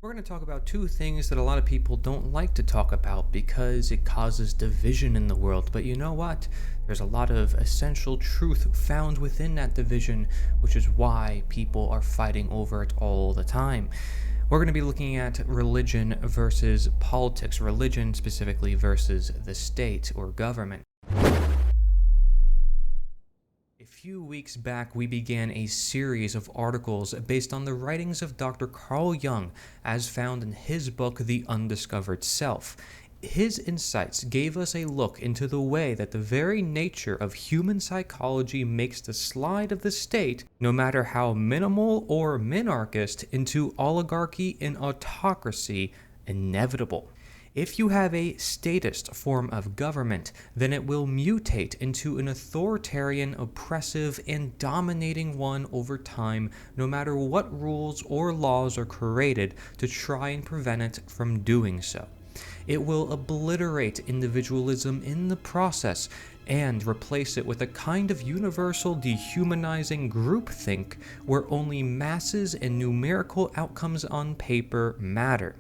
We're going to talk about two things that a lot of people don't like to talk about because it causes division in the world. But you know what? There's a lot of essential truth found within that division, which is why people are fighting over it all the time. We're going to be looking at religion versus politics, religion specifically versus the state or government. A few weeks back, we began a series of articles based on the writings of Dr. Carl Jung, as found in his book, The Undiscovered Self. His insights gave us a look into the way that the very nature of human psychology makes the slide of the state, no matter how minimal or minarchist, into oligarchy and autocracy, inevitable. If you have a statist form of government, then it will mutate into an authoritarian, oppressive, and dominating one over time, no matter what rules or laws are created to try and prevent it from doing so. It will obliterate individualism in the process and replace it with a kind of universal dehumanizing groupthink where only masses and numerical outcomes on paper matter.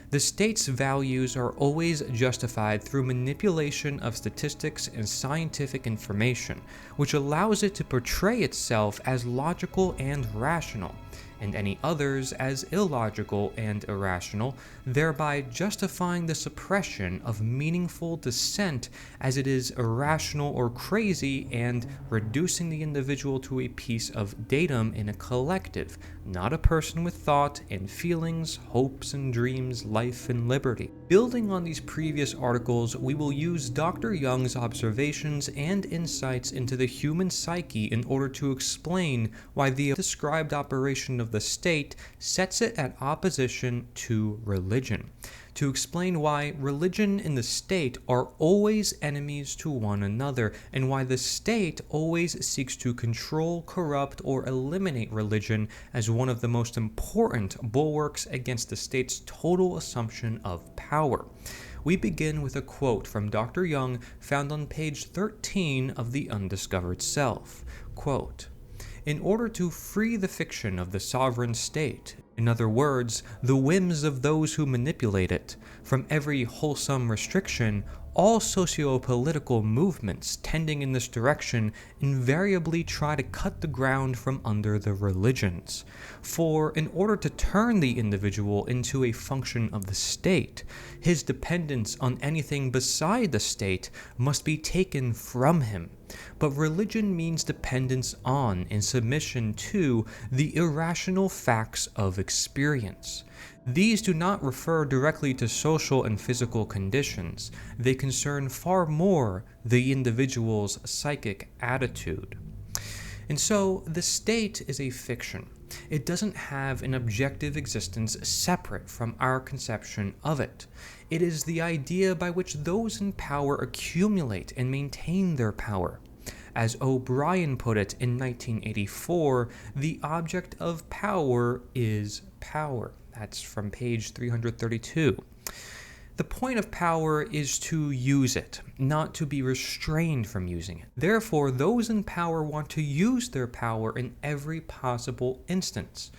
The state's values are always justified through manipulation of statistics and scientific information, which allows it to portray itself as logical and rational, and any others as illogical and irrational, thereby justifying the suppression of meaningful dissent as it is irrational or crazy and reducing the individual to a piece of datum in a collective, not a person with thought and feelings, hopes and dreams, life and liberty. Building on these previous articles, we will use Dr. Jung's observations and insights into the human psyche in order to explain why the described operation of the state sets it at opposition to religion, to explain why religion and the state are always enemies to one another, and why the state always seeks to control, corrupt, or eliminate religion as one of the most important bulwarks against the state's total assumption of power. We begin with a quote from Dr. Jung found on page 13 of The Undiscovered Self. Quote, "In order to free the fiction of the sovereign state, in other words, the whims of those who manipulate it, from every wholesome restriction, all socio-political movements tending in this direction invariably try to cut the ground from under the religions. For in order to turn the individual into a function of the state, his dependence on anything beside the state must be taken from him. But religion means dependence on and submission to the irrational facts of experience. These do not refer directly to social and physical conditions. They concern far more the individual's psychic attitude." And so, the state is a fiction. It doesn't have an objective existence separate from our conception of it. It is the idea by which those in power accumulate and maintain their power. As O'Brien put it in 1984, the object of power is power. That's from page 332. The point of power is to use it, not to be restrained from using it. Therefore, those in power want to use their power in every possible instance.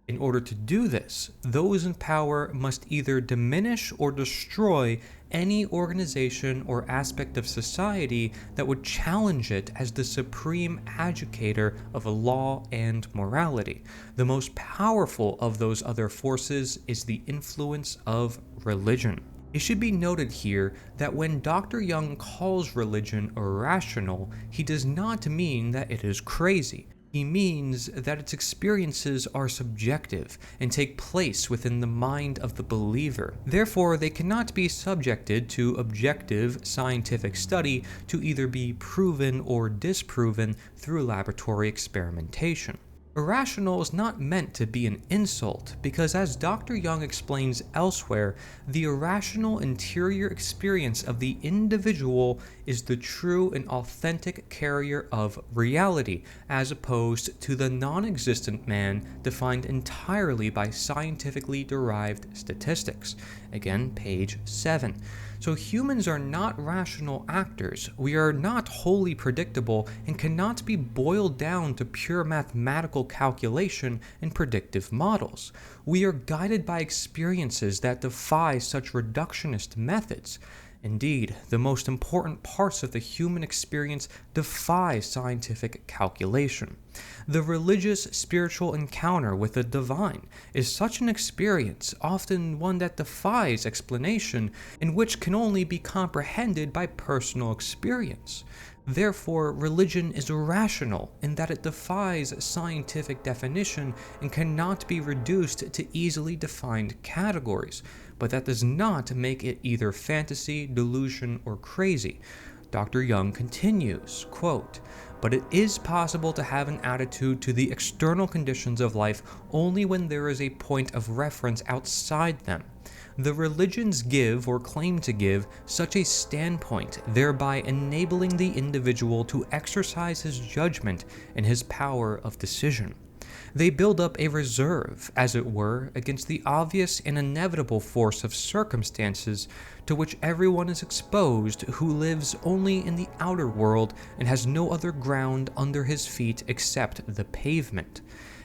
In order to do this, those in power must either diminish or destroy any organization or aspect of society that would challenge it as the supreme adjudicator of law and morality. The most powerful of those other forces is the influence of religion. It should be noted here that when Dr. Jung calls religion irrational, he does not mean that it is crazy. He means that its experiences are subjective and take place within the mind of the believer. Therefore, they cannot be subjected to objective scientific study to either be proven or disproven through laboratory experimentation. Irrational is not meant to be an insult because, as Dr. Jung explains elsewhere, the irrational interior experience of the individual is the true and authentic carrier of reality, as opposed to the non-existent man defined entirely by scientifically derived statistics. Again, page 7. So humans are not rational actors. We are not wholly predictable and cannot be boiled down to pure mathematical statistical calculation and predictive models. We are guided by experiences that defy such reductionist methods. Indeed, the most important parts of the human experience defy scientific calculation. The religious spiritual encounter with the divine is such an experience, often one that defies explanation, and which can only be comprehended by personal experience. Therefore, religion is irrational in that it defies scientific definition and cannot be reduced to easily defined categories, but that does not make it either fantasy, delusion, or crazy. Dr. Young continues, quote, "But it is possible to have an attitude to the external conditions of life only when there is a point of reference outside them. The religions give or claim to give such a standpoint, thereby enabling the individual to exercise his judgment and his power of decision. They build up a reserve, as it were, against the obvious and inevitable force of circumstances to which everyone is exposed who lives only in the outer world and has no other ground under his feet except the pavement.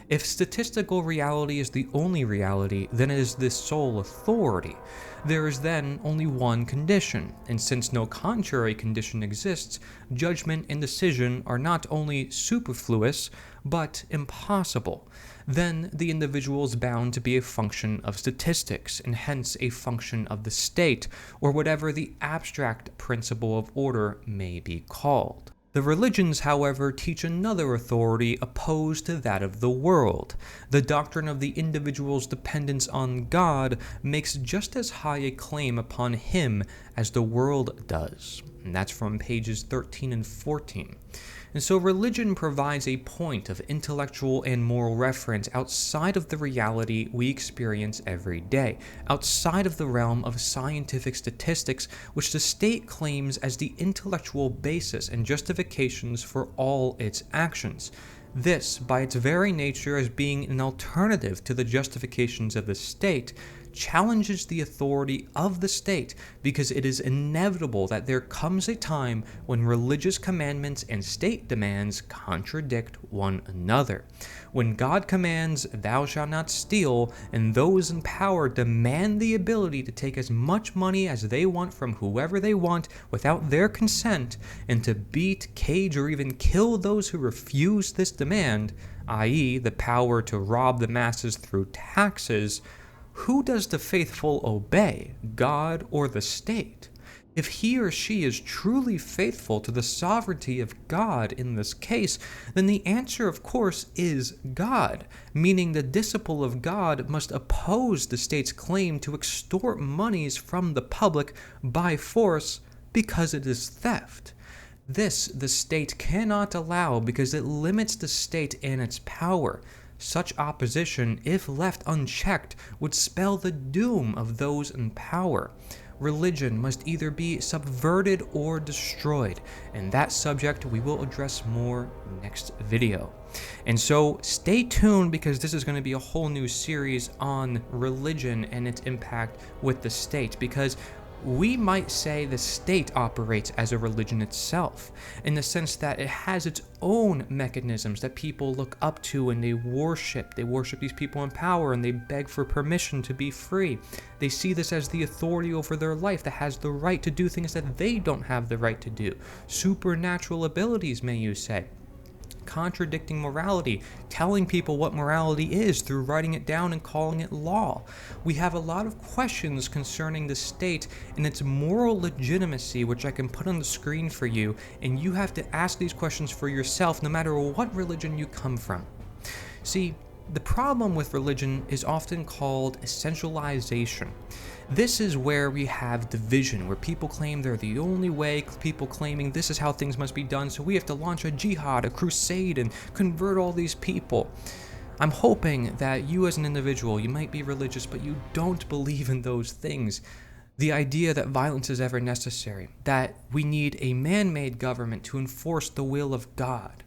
If statistical reality is the only reality, then it is the sole authority. There is then only one condition, and since no contrary condition exists, judgment and decision are not only superfluous, but impossible. Then the individual is bound to be a function of statistics, and hence a function of the state, or whatever the abstract principle of order may be called. The religions, however, teach another authority opposed to that of the world. The doctrine of the individual's dependence on God makes just as high a claim upon him as the world does. And that's from pages 13 and 14. And so religion provides a point of intellectual and moral reference outside of the reality we experience every day, outside of the realm of scientific statistics, which the state claims as the intellectual basis and justifications for all its actions. This, by its very nature as being an alternative to the justifications of the state, challenges the authority of the state because it is inevitable that there comes a time when religious commandments and state demands contradict one another. When God commands, "Thou shalt not steal," and those in power demand the ability to take as much money as they want from whoever they want without their consent, and to beat, cage, or even kill those who refuse this demand, i.e., the power to rob the masses through taxes, who does the faithful obey, God or the state? If he or she is truly faithful to the sovereignty of God in this case, then the answer, of course, is God, meaning the disciple of God must oppose the state's claim to extort monies from the public by force because it is theft. This the state cannot allow because it limits the state and its power. Such opposition, if left unchecked, would spell the doom of those in power. Religion must either be subverted or destroyed, and that subject we will address more next video. And so stay tuned, because this is going to be a whole new series on religion and its impact with the state, because we might say the state operates as a religion itself, in the sense that it has its own mechanisms that people look up to and they worship. They worship these people in power and they beg for permission to be free. They see this as the authority over their life that has the right to do things that they don't have the right to do. Supernatural abilities, may you say. Contradicting morality, telling people what morality is through writing it down and calling it law. We have a lot of questions concerning the state and its moral legitimacy, which I can put on the screen for you, and you have to ask these questions for yourself no matter what religion you come from. See, the problem with religion is often called essentialization. This is where we have division, where people claim they're the only way, people claiming this is how things must be done, so we have to launch a jihad, a crusade, and convert all these people. I'm hoping that you as an individual, you might be religious, but you don't believe in those things. The idea that violence is ever necessary, that we need a man-made government to enforce the will of God,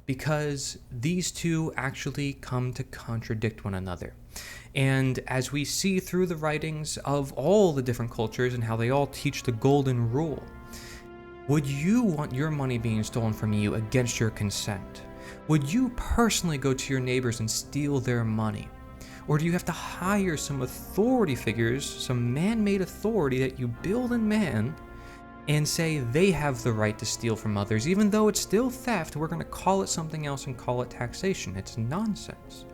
because these two actually come to contradict one another. And as we see through the writings of all the different cultures and how they all teach the golden rule, would you want your money being stolen from you against your consent? Would you personally go to your neighbors and steal their money? Or do you have to hire some authority figures, some man-made authority that you build in man, and say they have the right to steal from others? Even though it's still theft, we're going to call it something else and call it taxation. It's nonsense.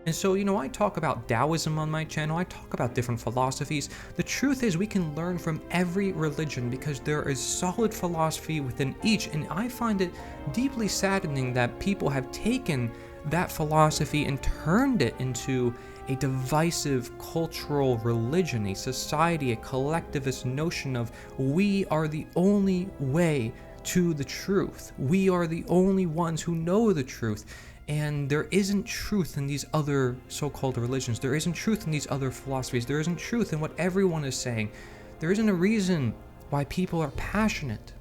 And so, I talk about Taoism on my channel, I talk about different philosophies. The truth is we can learn from every religion because there is solid philosophy within each, and I find it deeply saddening that people have taken that philosophy and turned it into a divisive cultural religion, a society, a collectivist notion of we are the only way to the truth. We are the only ones who know the truth. And there isn't truth in these other so-called religions. There isn't truth in these other philosophies. There isn't truth in what everyone is saying. There isn't a reason why people are passionate.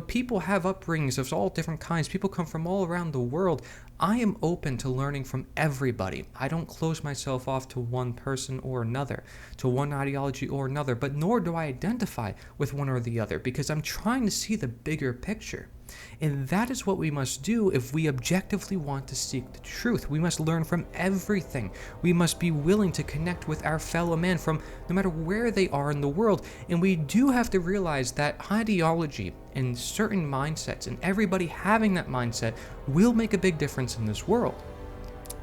People have upbringings of all different kinds. People come from all around the world. I am open to learning from everybody. I don't close myself off to one person or another, to one ideology or another, but nor do I identify with one or the other, because I'm trying to see the bigger picture. And that is what we must do if we objectively want to seek the truth. We must learn from everything. We must be willing to connect with our fellow man from no matter where they are in the world. And we do have to realize that ideology and certain mindsets and everybody having that mindset will make a big difference in this world.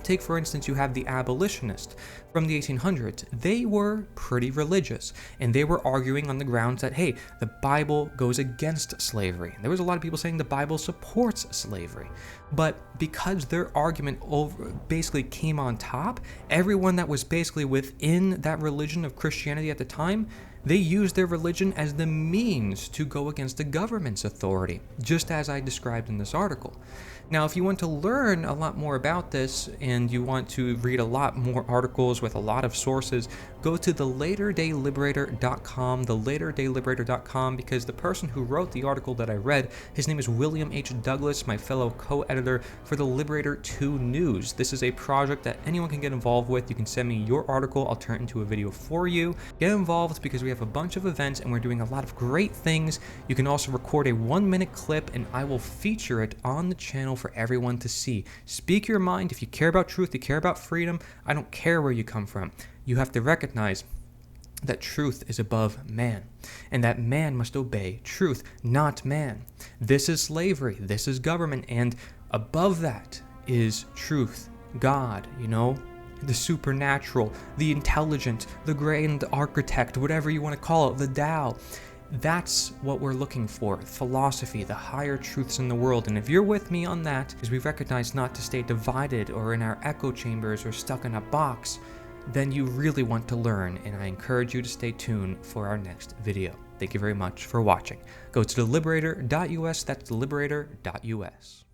Take, for instance, you have the abolitionists from the 1800s. They were pretty religious, and they were arguing on the grounds that, hey, the Bible goes against slavery. There was a lot of people saying the Bible supports slavery. But because their argument basically came on top, everyone that was basically within that religion of Christianity at the time, they used their religion as the means to go against the government's authority, just as I described in this article. Now, if you want to learn a lot more about this and you want to read a lot more articles with a lot of sources, go to thelaterdayliberator.com, thelaterdayliberator.com, because the person who wrote the article that I read, his name is William H. Douglas, my fellow co-editor for the Liberator 2 News. This is a project that anyone can get involved with. You can send me your article, I'll turn it into a video for you. Get involved because we have a bunch of events and we're doing a lot of great things. You can also record a 1-minute clip and I will feature it on the channel for everyone to see. Speak your mind. If you care about truth, you care about freedom, I don't care where you come from. You have to recognize that truth is above man, and that man must obey truth, not man. This is slavery, this is government, and above that is truth, God, the supernatural, the intelligent, the grand architect, whatever you want to call it, the Tao. That's what we're looking for, philosophy, the higher truths in the world. And if you're with me on that, because we recognize not to stay divided or in our echo chambers or stuck in a box, then you really want to learn, and I encourage you to stay tuned for our next video. Thank you very much for watching. Go to theliberator.us, that's theliberator.us.